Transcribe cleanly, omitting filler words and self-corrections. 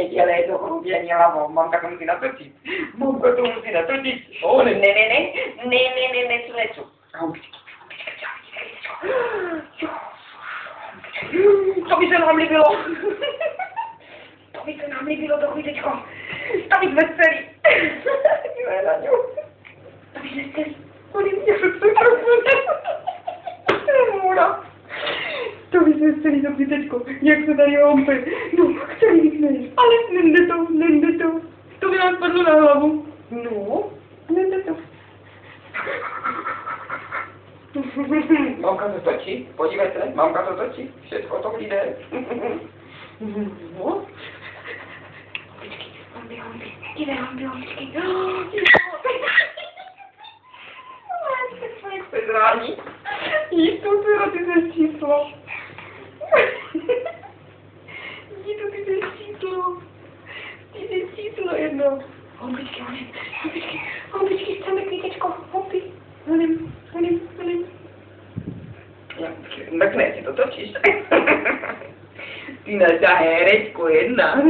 nedělej to chrubění hlavou, mamka to musí natočit. Mamka to musí natočit. Ne, co. To by se nám líbilo. To by se nám líbilo, to chvíličko. To by veselý. Dívaj na ňu. To by veselý. Oni mě se Můra. To by veselý to chvíličko. Jak se tady hompe. No, který vykneš. Ale nende to. To by nám spadlo na hlavu. No, nende to. Mamka to točí, podívejte, mamka to točí, všechno to vyjde. No. Hompičky, dívej, hompičky. Jak se zrání. Jistu, ty jsi číslo. Jistu, ty jsi číslo. Ty jsi číslo jedno. Hompičky, chceme kvítečko, hompi. Honem. Tak ne, si to točíš. Ty naša herečko jedna.